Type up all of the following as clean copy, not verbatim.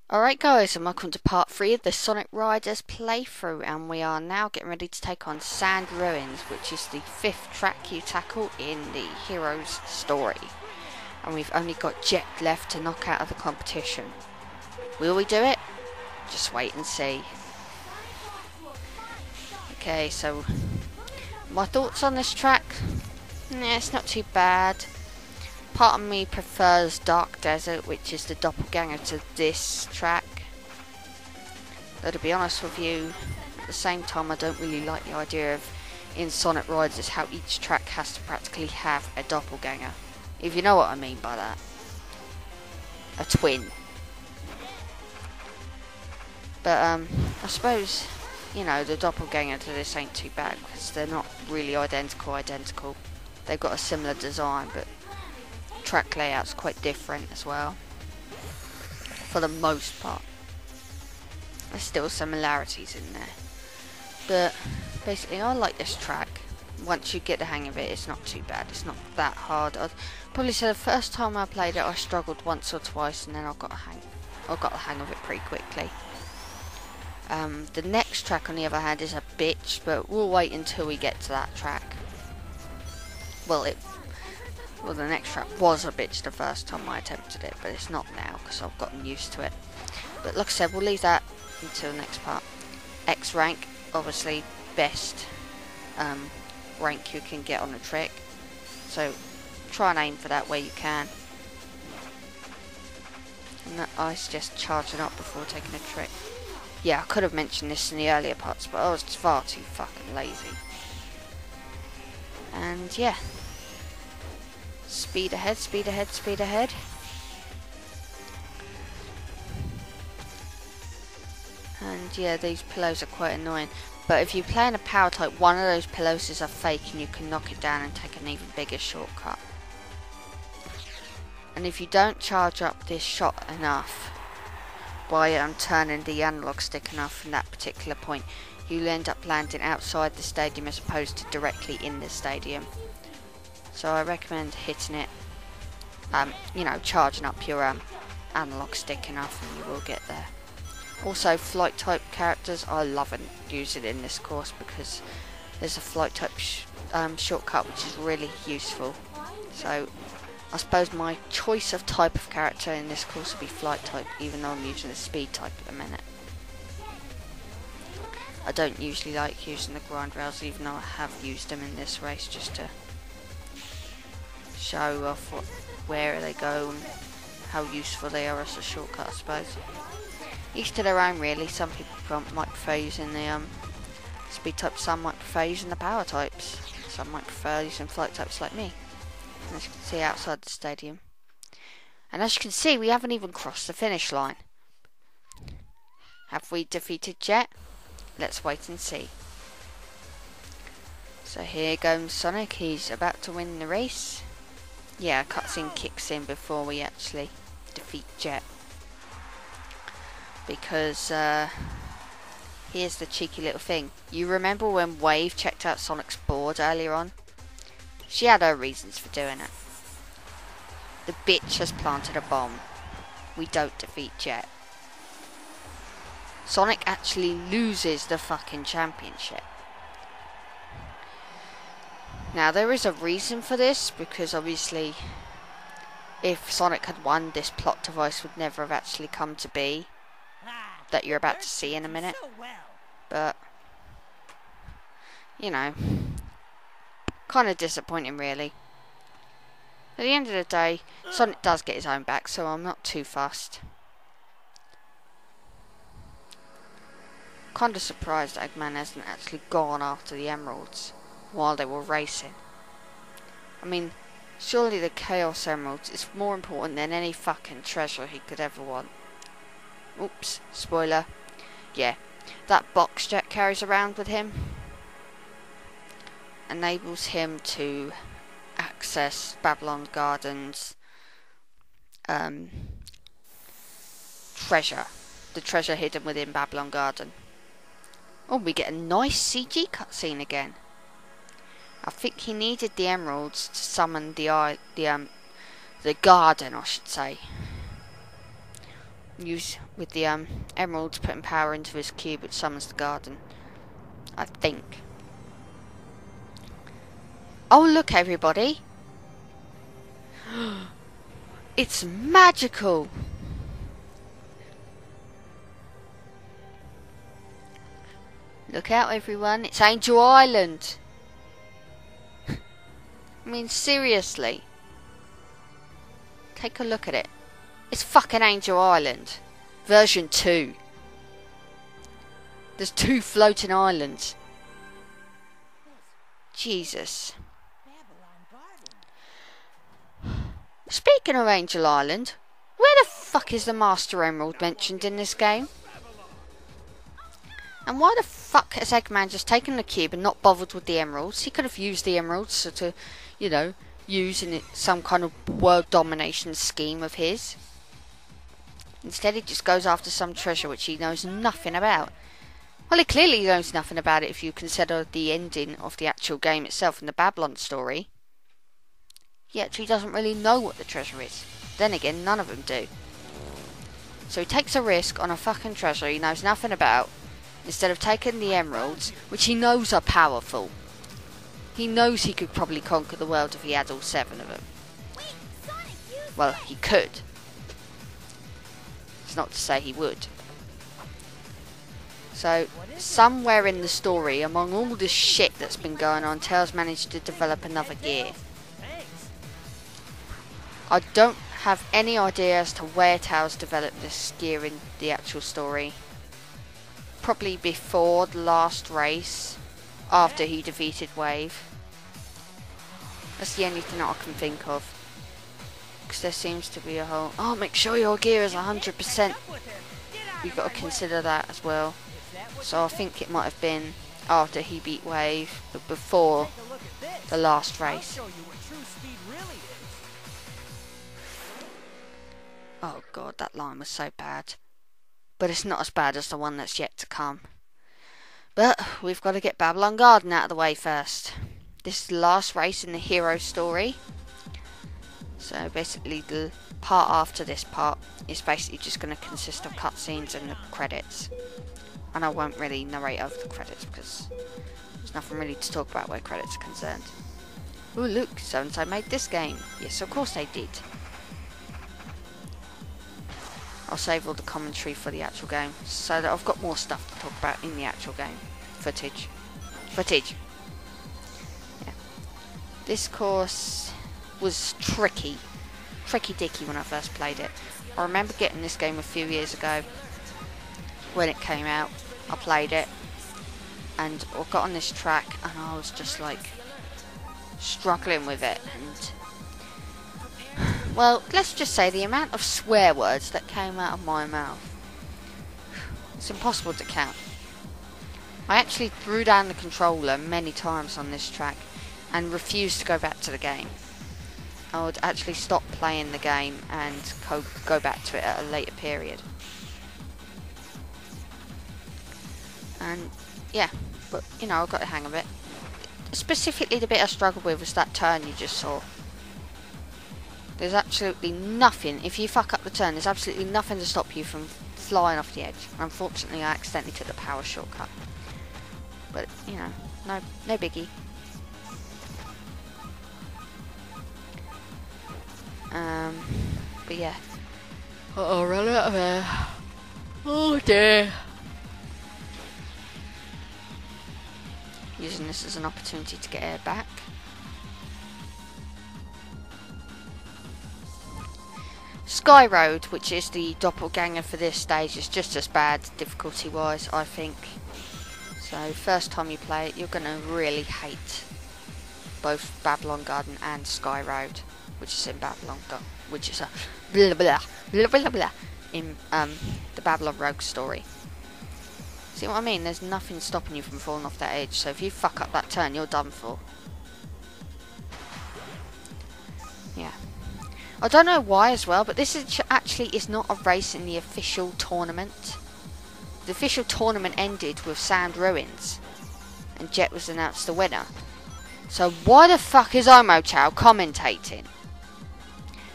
Alright guys, and welcome to part 3 of the Sonic Riders playthrough, and we are now getting ready to take on Sand Ruins, which is the 5th track you tackle in the hero's story. And we've only got Jet left to knock out of the competition. Will we do it? Just wait and see. Okay, so my thoughts on this track? It's not too bad. Part of me prefers Dark Desert, which is the doppelganger to this track. Though to be honest with you, at the same time I don't really like the idea of in Sonic Riders how each track has to practically have a doppelganger. If you know what I mean by that. A twin. But I suppose, you know, the doppelganger to this ain't too bad because they're not really identical. They've got a similar design, but track layout's quite different as well, for the most part. There's still similarities in there, but basically I like this track. Once you get the hang of it, it's not too bad. It's not that hard. I'd probably say the first time I played it I struggled once or twice, and then I got the hang of it pretty quickly. The next track on the other hand is a bitch, but we'll wait until we get to that track. Well, the next track was a bitch the first time I attempted it, but it's not now because I've gotten used to it. But like I said, we'll leave that until the next part. X rank, obviously best rank you can get on a trick, so try and aim for that where you can. And I suggest charging up before taking a trick. Yeah, I could have mentioned this in the earlier parts, but I was far too fucking lazy. And yeah. Speed ahead, speed ahead, speed ahead. And yeah, these pillows are quite annoying. But if you play in a power type, one of those pillows is a fake and you can knock it down and take an even bigger shortcut. And if you don't charge up this shot enough by turning the analog stick enough from that particular point, you'll end up landing outside the stadium as opposed to directly in the stadium. So I recommend hitting it, you know, charging up your analog stick enough and you will get there. Also, flight type characters I love and use it in this course because there's a flight type shortcut which is really useful. So I suppose my choice of type of character in this course will be flight type, even though I'm using the speed type at the minute. I don't usually like using the grind rails, even though I have used them in this race just to show off where they go and how useful they are as a shortcut, I suppose. Each to their own really. Some people might prefer using the speed types, some might prefer using the power types, some might prefer using flight types like me. And as you can see outside the stadium. And as you can see, we haven't even crossed the finish line. Have we defeated Jet? Let's wait and see. So here goes Sonic, he's about to win the race. Yeah, a cutscene kicks in before we actually defeat Jet. Because, here's the cheeky little thing. You remember when Wave checked out Sonic's board earlier on? She had her reasons for doing it. The bitch has planted a bomb. We don't defeat Jet. Sonic actually loses the fucking championship. Now there is a reason for this, because obviously if Sonic had won, this plot device would never have actually come to be, that you're about to see in a minute. But, you know, kind of disappointing really. At the end of the day, Sonic does get his own back, so I'm not too fussed. Kind of surprised Eggman hasn't actually gone after the emeralds while they were racing. I mean, surely the Chaos Emeralds is more important than any fucking treasure he could ever want. Oops, spoiler. Yeah, that box Jet carries around with him enables him to access Babylon Gardens treasure. The treasure hidden within Babylon Garden. Oh, we get a nice CG cutscene again. I think he needed the emeralds to summon the garden, I should say. use with the emeralds, putting power into his cube, which summons the garden. I think. Oh, look, everybody! It's magical! Look out, everyone! It's Angel Island! I mean, seriously. Take a look at it. It's fucking Angel Island. Version 2. There's 2 floating islands. Jesus. Speaking of Angel Island, where the fuck is the Master Emerald mentioned in this game? And why the fuck has Eggman just taken the cube and not bothered with the emeralds? He could have used the emeralds to, you know, use in some kind of world domination scheme of his. Instead he just goes after some treasure which he knows nothing about. Well, he clearly knows nothing about it if you consider the ending of the actual game itself in the Babylon story. He actually doesn't really know what the treasure is. Then again, none of them do. So he takes a risk on a fucking treasure he knows nothing about, instead of taking the emeralds, which he knows are powerful. He knows he could probably conquer the world if he had all 7 of them. Well, he could. It's not to say he would. So, somewhere in the story, among all this shit that's been going on, Tails managed to develop another gear. I don't have any idea as to where Tails developed this gear in the actual story. Probably before the last race, after he defeated Wave. That's the only thing that I can think of. Because there seems to be a whole... Oh, make sure your gear is 100%. You've got to consider that as well. So I think it might have been after he beat Wave, but before the last race. Oh god, that line was so bad. But it's not as bad as the one that's yet to come. But we've got to get Babylon Garden out of the way first. This is the last race in the hero story. So basically the part after this part is basically just going to consist of cutscenes and the credits. And I won't really narrate over the credits because there's nothing really to talk about where credits are concerned. Oh look, so-and-so made this game. Yes, of course they did. I'll save all the commentary for the actual game so that I've got more stuff to talk about in the actual game. Footage. Yeah. This course was tricky dicky when I first played it. I remember getting this game a few years ago when it came out. I played it and I got on this track and I was just like struggling with it, and well, let's just say the amount of swear words that came out of my mouth, it's impossible to count. I actually threw down the controller many times on this track and refused to go back to the game. I would actually stop playing the game and go back to it at a later period. And yeah, but you know, I got the hang of it. Specifically the bit I struggled with was that turn you just saw. There's absolutely nothing, if you fuck up the turn, there's absolutely nothing to stop you from flying off the edge. Unfortunately, I accidentally took the power shortcut. But, you know, no biggie. But yeah. Uh-oh, run out of air. Oh dear. Using this as an opportunity to get air back. Sky Road, which is the doppelganger for this stage, is just as bad difficulty wise, I think. So first time you play it, you're going to really hate both Babylon Garden and Sky Road, which is in Babylon Garden, which is a blah blah blah blah blah in the Babylon Rogue story. See what I mean? There's nothing stopping you from falling off that edge, so if you fuck up that turn, you're done for. Yeah. I don't know why as well, but this is actually is not a race in the official tournament. The official tournament ended with Sand Ruins, and Jet was announced the winner. So why the fuck is Omochao commentating?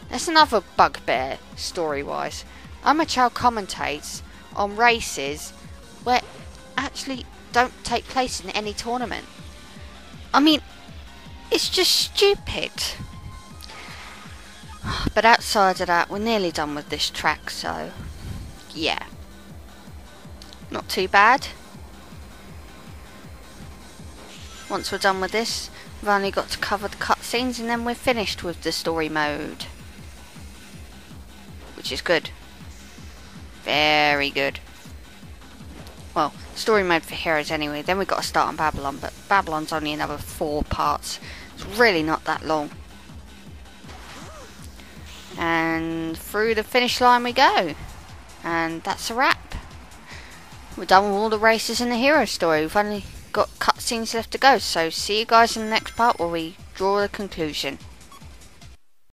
That's another bugbear, story-wise. Amateur commentates on races where actually don't take place in any tournament. I mean, it's just stupid. But outside of that, we're nearly done with this track, so yeah, not too bad. Once we're done with this, we've only got to cover the cutscenes and then we're finished with the story mode, which is good. Very good. Well, story mode for heroes anyway. Then we've got to start on Babylon, but Babylon's only another 4 parts. It's really not that long. And through the finish line we go. And that's a wrap. We're done with all the races in the hero story. We've only got cutscenes left to go. So see you guys in the next part where we draw the conclusion.